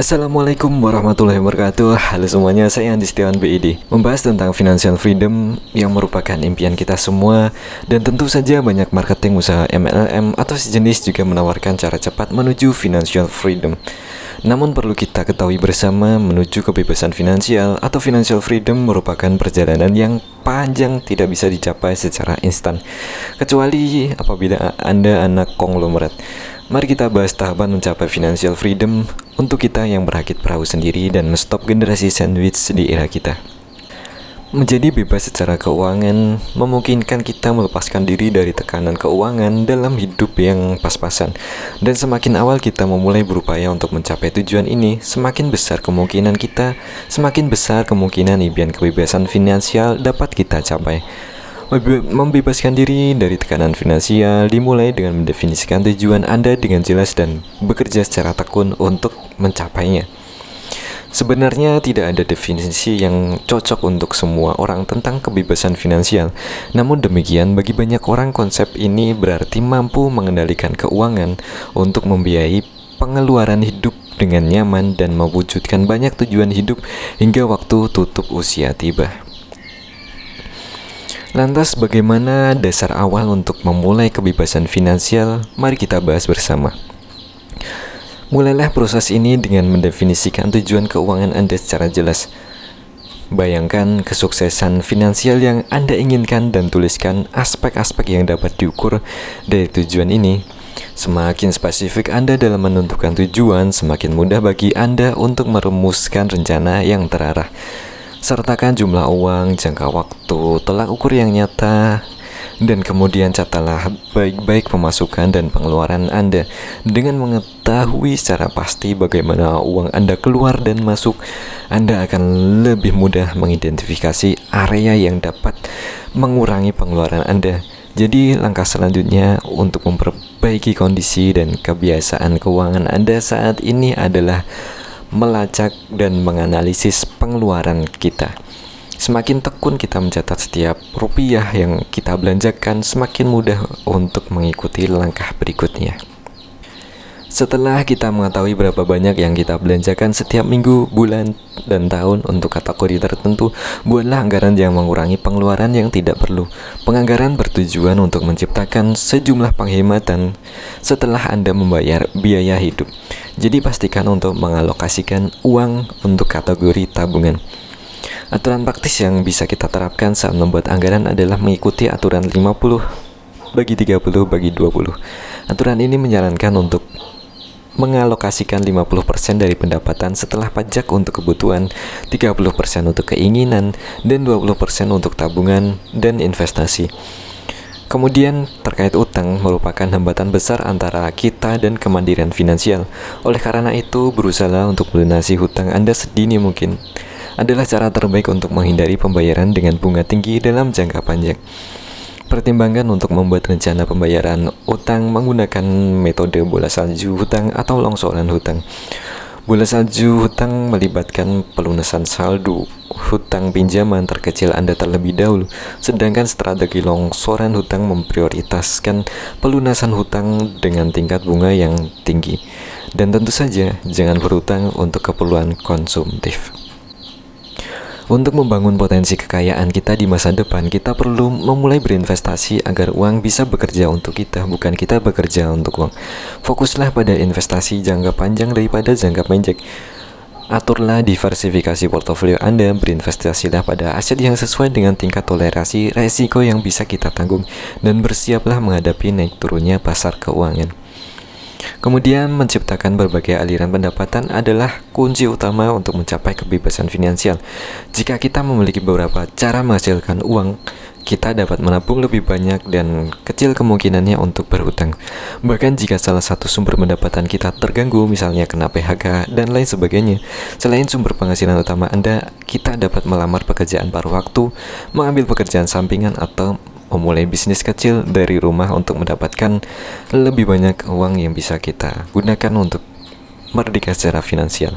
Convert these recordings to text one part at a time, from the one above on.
Assalamualaikum warahmatullahi wabarakatuh. Halo semuanya, saya Andi Setiawan BID, membahas tentang financial freedom yang merupakan impian kita semua. Dan tentu saja banyak marketing usaha MLM atau sejenis juga menawarkan cara cepat menuju financial freedom. Namun perlu kita ketahui bersama, menuju kebebasan finansial atau financial freedom merupakan perjalanan yang panjang, tidak bisa dicapai secara instan, kecuali apabila Anda anak konglomerat. Mari kita bahas tahapan mencapai financial freedom untuk kita yang berakit perahu sendiri dan menstop generasi sandwich di era kita. Menjadi bebas secara keuangan memungkinkan kita melepaskan diri dari tekanan keuangan dalam hidup yang pas-pasan. Dan semakin awal kita memulai berupaya untuk mencapai tujuan ini, semakin besar kemungkinan impian kebebasan finansial dapat kita capai. Membebaskan diri dari tekanan finansial dimulai dengan mendefinisikan tujuan Anda dengan jelas dan bekerja secara tekun untuk mencapainya. Sebenarnya tidak ada definisi yang cocok untuk semua orang tentang kebebasan finansial. Namun demikian, bagi banyak orang konsep ini berarti mampu mengendalikan keuangan untuk membiayai pengeluaran hidup dengan nyaman dan mewujudkan banyak tujuan hidup hingga waktu tutup usia tiba. Lantas bagaimana dasar awal untuk memulai kebebasan finansial? Mari kita bahas bersama. Mulailah proses ini dengan mendefinisikan tujuan keuangan Anda secara jelas. Bayangkan kesuksesan finansial yang Anda inginkan dan tuliskan aspek-aspek yang dapat diukur dari tujuan ini. Semakin spesifik Anda dalam menentukan tujuan, semakin mudah bagi Anda untuk merumuskan rencana yang terarah. Sertakan jumlah uang, jangka waktu, tolak ukur yang nyata, dan kemudian catatlah baik-baik pemasukan dan pengeluaran Anda. Dengan mengetahui secara pasti bagaimana uang Anda keluar dan masuk, Anda akan lebih mudah mengidentifikasi area yang dapat mengurangi pengeluaran Anda. Jadi langkah selanjutnya untuk memperbaiki kondisi dan kebiasaan keuangan Anda saat ini adalah melacak dan menganalisis pengeluaran kita. Semakin tekun kita mencatat setiap rupiah yang kita belanjakan, semakin mudah untuk mengikuti langkah berikutnya. Setelah kita mengetahui berapa banyak yang kita belanjakan setiap minggu, bulan, dan tahun untuk kategori tertentu, buatlah anggaran yang mengurangi pengeluaran yang tidak perlu. Penganggaran bertujuan untuk menciptakan sejumlah penghematan setelah Anda membayar biaya hidup. Jadi pastikan untuk mengalokasikan uang untuk kategori tabungan. Aturan praktis yang bisa kita terapkan saat membuat anggaran adalah mengikuti aturan 50/30/20. Aturan ini menyarankan untuk mengalokasikan 50% dari pendapatan setelah pajak untuk kebutuhan, 30% untuk keinginan, dan 20% untuk tabungan dan investasi. Kemudian terkait utang merupakan hambatan besar antara kita dan kemandirian finansial. Oleh karena itu, berusaha untuk melunasi hutang Anda sedini mungkin adalah cara terbaik untuk menghindari pembayaran dengan bunga tinggi dalam jangka panjang. Pertimbangkan untuk membuat rencana pembayaran utang menggunakan metode bola salju hutang atau longsoran hutang. Bola salju hutang melibatkan pelunasan saldo hutang pinjaman terkecil Anda terlebih dahulu, sedangkan strategi longsoran hutang memprioritaskan pelunasan hutang dengan tingkat bunga yang tinggi. Dan tentu saja, jangan berhutang untuk keperluan konsumtif. Untuk membangun potensi kekayaan kita di masa depan, kita perlu memulai berinvestasi agar uang bisa bekerja untuk kita, bukan kita bekerja untuk uang. Fokuslah pada investasi jangka panjang daripada jangka pendek. Aturlah diversifikasi portofolio Anda, berinvestasilah pada aset yang sesuai dengan tingkat toleransi resiko yang bisa kita tanggung, dan bersiaplah menghadapi naik turunnya pasar keuangan. Kemudian, menciptakan berbagai aliran pendapatan adalah kunci utama untuk mencapai kebebasan finansial. Jika kita memiliki beberapa cara menghasilkan uang, kita dapat menabung lebih banyak dan kecil kemungkinannya untuk berhutang. Bahkan jika salah satu sumber pendapatan kita terganggu, misalnya kena PHK dan lain sebagainya, selain sumber penghasilan utama Anda, kita dapat melamar pekerjaan paruh waktu, mengambil pekerjaan sampingan, atau memulai bisnis kecil dari rumah untuk mendapatkan lebih banyak uang yang bisa kita gunakan untuk merdeka secara finansial.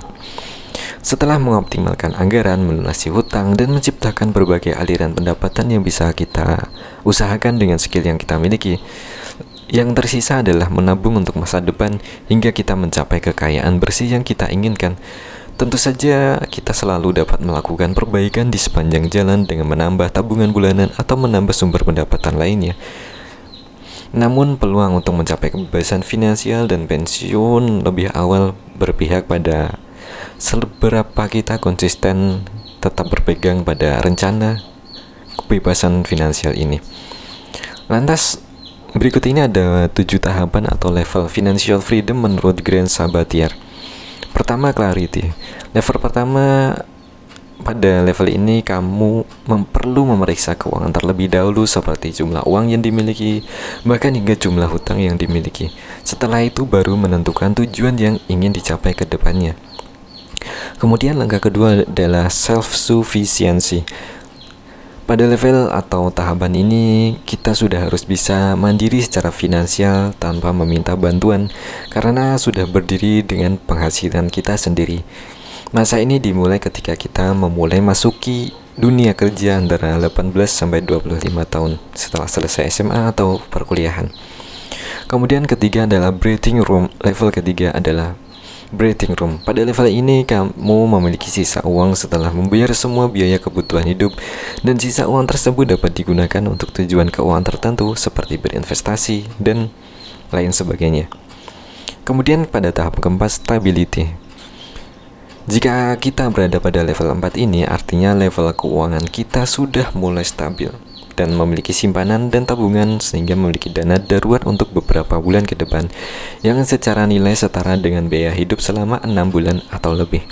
Setelah mengoptimalkan anggaran, melunasi hutang, dan menciptakan berbagai aliran pendapatan yang bisa kita usahakan dengan skill yang kita miliki, Yang tersisa adalah menabung untuk masa depan hingga kita mencapai kekayaan bersih yang kita inginkan. Tentu saja kita selalu dapat melakukan perbaikan di sepanjang jalan dengan menambah tabungan bulanan atau menambah sumber pendapatan lainnya. Namun peluang untuk mencapai kebebasan finansial dan pensiun lebih awal berpihak pada seberapa kita konsisten tetap berpegang pada rencana kebebasan finansial ini. Lantas, berikut ini ada 7 tahapan atau level financial freedom menurut Grant Sabatier. Pertama, clarity. Level pertama, pada level ini kamu perlu memeriksa keuangan terlebih dahulu seperti jumlah uang yang dimiliki, bahkan hingga jumlah hutang yang dimiliki. Setelah itu baru menentukan tujuan yang ingin dicapai ke depannya. Kemudian langkah kedua adalah self-sufficiency. Pada level atau tahapan ini, kita sudah harus bisa mandiri secara finansial tanpa meminta bantuan karena sudah berdiri dengan penghasilan kita sendiri. Masa ini dimulai ketika kita memulai masuki dunia kerja antara 18-25 tahun setelah selesai SMA atau perkuliahan. Kemudian ketiga adalah breathing room. Level ketiga adalah breathing room. Pada level ini kamu memiliki sisa uang setelah membayar semua biaya kebutuhan hidup, dan sisa uang tersebut dapat digunakan untuk tujuan keuangan tertentu seperti berinvestasi dan lain sebagainya. Kemudian pada tahap keempat, stability. Jika kita berada pada level 4 ini, artinya level keuangan kita sudah mulai stabil dan memiliki simpanan dan tabungan sehingga memiliki dana darurat untuk beberapa bulan ke depan yang secara nilai setara dengan biaya hidup selama 6 bulan atau lebih.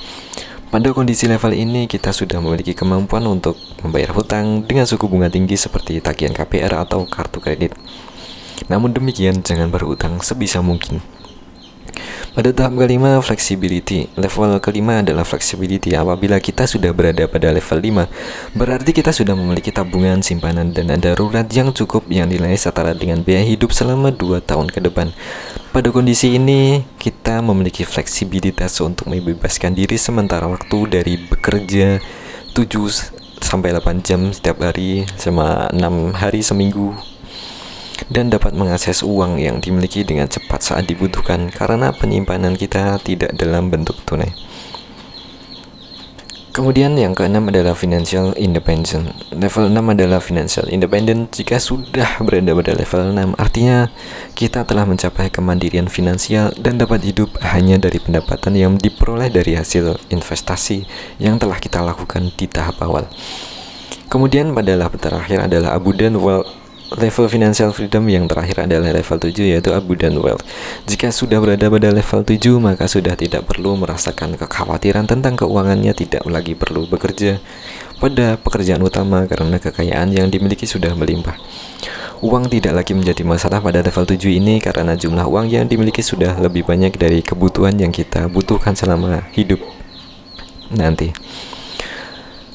Pada kondisi level ini kita sudah memiliki kemampuan untuk membayar hutang dengan suku bunga tinggi seperti tagihan KPR atau kartu kredit. Namun demikian, jangan berhutang sebisa mungkin. Pada tahap kelima, flexibility. Level kelima adalah flexibility. Apabila kita sudah berada pada level 5, berarti kita sudah memiliki tabungan, simpanan, dana darurat yang cukup yang nilai setara dengan biaya hidup selama 2 tahun ke depan. Pada kondisi ini, kita memiliki fleksibilitas untuk membebaskan diri sementara waktu dari bekerja 7-8 jam setiap hari selama 6 hari seminggu, dan dapat mengakses uang yang dimiliki dengan cepat saat dibutuhkan karena penyimpanan kita tidak dalam bentuk tunai. Kemudian yang keenam adalah financial independence. Level 6 adalah financial independent. Jika sudah berada pada level 6, artinya kita telah mencapai kemandirian finansial dan dapat hidup hanya dari pendapatan yang diperoleh dari hasil investasi yang telah kita lakukan di tahap awal. Kemudian pada level terakhir adalah abundant wealth. Level financial freedom yang terakhir adalah level 7, yaitu abundant wealth. Jika sudah berada pada level 7, maka sudah tidak perlu merasakan kekhawatiran tentang keuangannya, tidak lagi perlu bekerja pada pekerjaan utama karena kekayaan yang dimiliki sudah melimpah. Uang tidak lagi menjadi masalah pada level 7 ini karena jumlah uang yang dimiliki sudah lebih banyak dari kebutuhan yang kita butuhkan selama hidup nanti.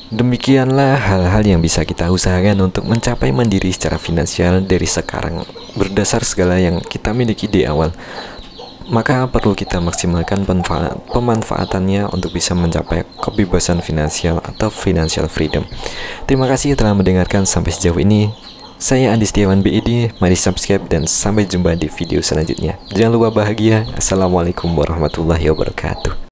Demikianlah hal-hal yang bisa kita usahakan untuk mencapai mandiri secara finansial dari sekarang berdasar segala yang kita miliki di awal. Maka perlu kita maksimalkan pemanfaatannya untuk bisa mencapai kebebasan finansial atau financial freedom. Terima kasih telah mendengarkan sampai sejauh ini. Saya Andi Setiawan BID, mari subscribe dan sampai jumpa di video selanjutnya. Jangan lupa bahagia. Assalamualaikum warahmatullahi wabarakatuh.